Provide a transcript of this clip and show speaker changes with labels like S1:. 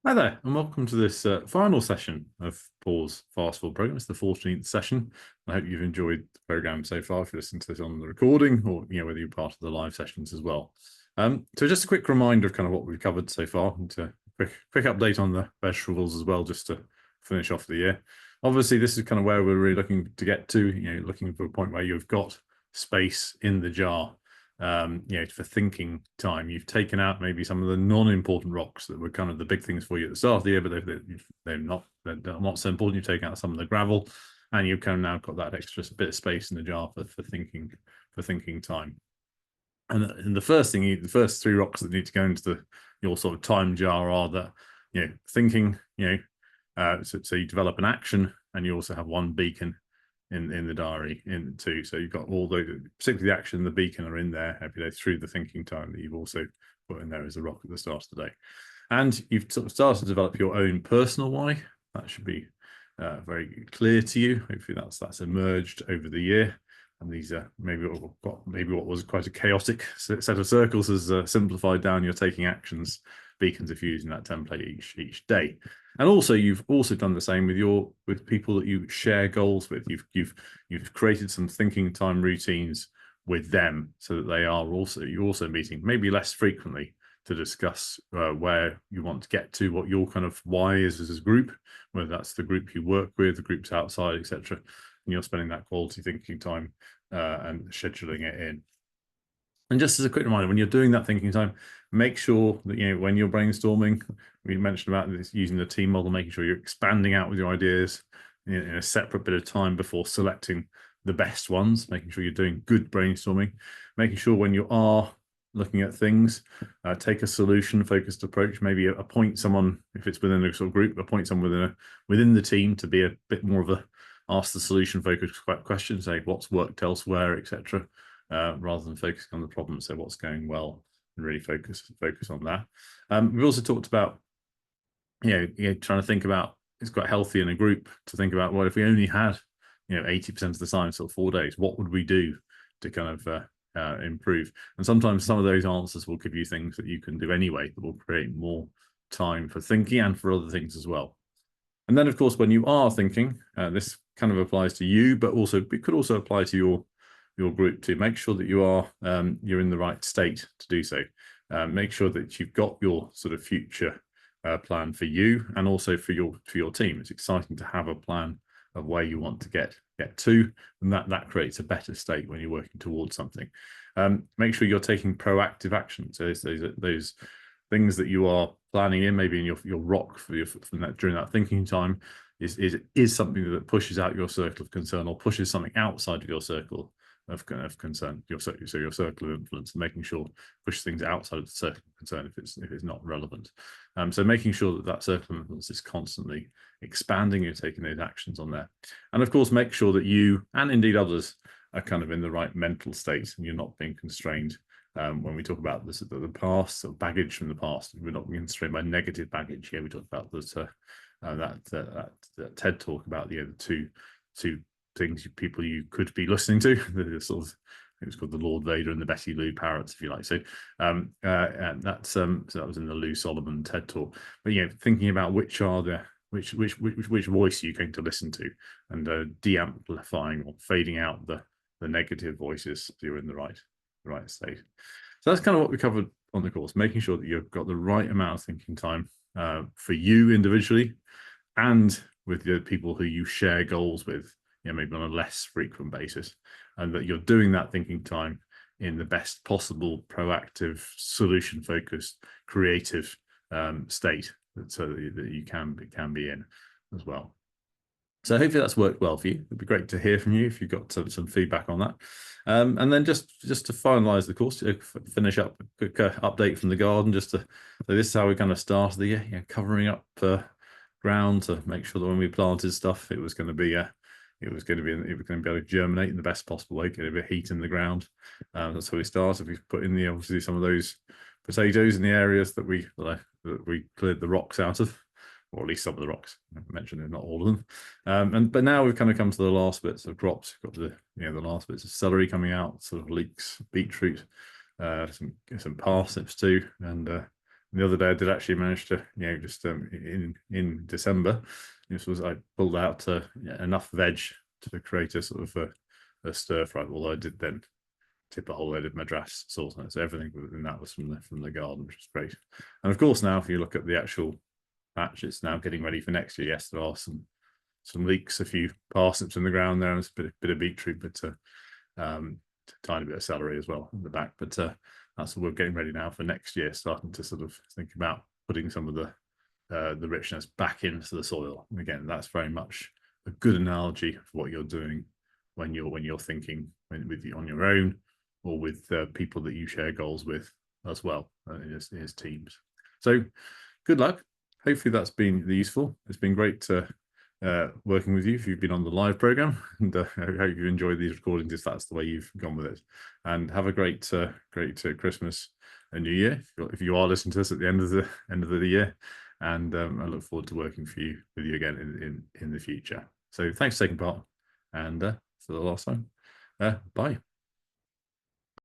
S1: Hi there, and welcome to this final session of Paul's Fast Forward program. It's the 14th session. I hope you've enjoyed the program so far. If you're listening to this on the recording, or whether you're part of the live sessions as well. So just a quick reminder of kind of what we've covered so far, and a quick update on the vegetables as well, just to finish off the year. Obviously, this is kind of where we're really looking to get to. Looking for a point where you've got space in the jar. For thinking time. You've taken out maybe some of the non-important rocks that were kind of the big things for you at the start of the year, but they're not so important. You've taken out some of the gravel, and you've kind of now got that extra bit of space in the jar for thinking time. And the first three rocks that need to go into your sort of time jar are that thinking. So you develop an action, and you also have one beacon in the diary in too. So you've got all the, particularly the action and the beacon are in there every day through the thinking time that you've also put in there as a rock at the start of the day. And you've sort of started to develop your own personal why. That should be very clear to you. Hopefully that's emerged over the year. And these are maybe what was quite a chaotic set of circles has simplified down. You're taking actions, beacons if you're using that template each day. And also, you've also done the same with people that you share goals with. You've created some thinking time routines with them, so that you're also meeting maybe less frequently to discuss where you want to get to, what your kind of why is as a group, whether that's the group you work with, the groups outside, etc. And you're spending that quality thinking time and scheduling it in. And just as a quick reminder, when you're doing that thinking time, make sure that when you're brainstorming, we mentioned about this, using the team model, making sure you're expanding out with your ideas in a separate bit of time before selecting the best ones, making sure you're doing good brainstorming, making sure when you are looking at things, take a solution-focused approach, maybe appoint someone, if it's within a sort of group, appoint someone within the team to be a bit more of a ask the solution-focused question, say what's worked elsewhere, etc., rather than focusing on the problem, so what's going well, and really focus on that. We've also talked about trying to think about, it's quite healthy in a group to think about, well, if we only had 80% of the time, sort of 4 days, what would we do to kind of improve? And sometimes some of those answers will give you things that you can do anyway that will create more time for thinking and for other things as well. And then, of course, when you are thinking, this kind of applies to you, but also it could also apply to your group to make sure that you're in the right state to do so. Make sure that you've got your sort of future plan for you and also for your team. It's exciting to have a plan of where you want to get to, and that creates a better state when you're working towards something. Make sure you're taking proactive action. So those things that you are planning in, maybe in your rock during that thinking time, is something that pushes out your circle of concern or pushes something outside of your circle of concern, your circle of influence, and making sure push things outside of the circle of concern if it's not relevant. So making sure that circle of influence is constantly expanding, you're taking those actions on there, and of course make sure that you and indeed others are kind of in the right mental state and you're not being constrained. When we talk about this, the past, or baggage from the past, we're not being constrained by negative baggage here. We talked about that TED talk about the two things people you could be listening to. The sort of, it was called the Lord Vader and the Betty Lou parrots, if you like. So and that's so that was in the Lou Solomon TED talk. But thinking about which voice are you going to listen to, and de-amplifying or fading out the negative voices so you're in the right state. So that's kind of what we covered on the course, making sure that you've got the right amount of thinking time for you individually and with the people who you share goals with, maybe on a less frequent basis, and that you're doing that thinking time in the best possible proactive, solution-focused, creative state so that you can be in as well. So hopefully that's worked well for you. It'd be great to hear from you if you've got some feedback on that. And then just to finalise the course, to finish up, a quick update from the garden. So this is how we kind of started the year, covering up ground to make sure that when we planted stuff, it was going to be able to germinate in the best possible way, get a bit of heat in the ground. That's how we started. We've put in obviously some of those potatoes in the areas that we cleared the rocks out of, or at least some of the rocks. I mentioned it, not all of them. But now we've kind of come to the last bits of crops. We've got the last bits of celery coming out, sort of leeks, beetroot, some parsnips too, and the other day I did actually manage to, just in December, I pulled out enough veg to create a sort of a stir fry. Although I did then tip a whole load of madras sauce on it, so everything within that was from the garden, which is great. And of course, now if you look at the actual patch, it's now getting ready for next year. Yes, there are some leeks, a few parsnips in the ground there, and a bit of beetroot, but tiny bit of celery as well in the back. But that's what we're getting ready now for next year, starting to sort of think about putting some of the richness back into the soil. And again, that's very much a good analogy for what you're doing when you're thinking on your own, or with people that you share goals with as well, as teams. So good luck. Hopefully that's been useful. It's been great working with you if you've been on the live program, and I hope you enjoyed these recordings if that's the way you've gone with it. And have a great Christmas and New Year if you are listening to us at the end of the year. And I look forward to working with you again in the future. So thanks for taking part, and for the last time, bye.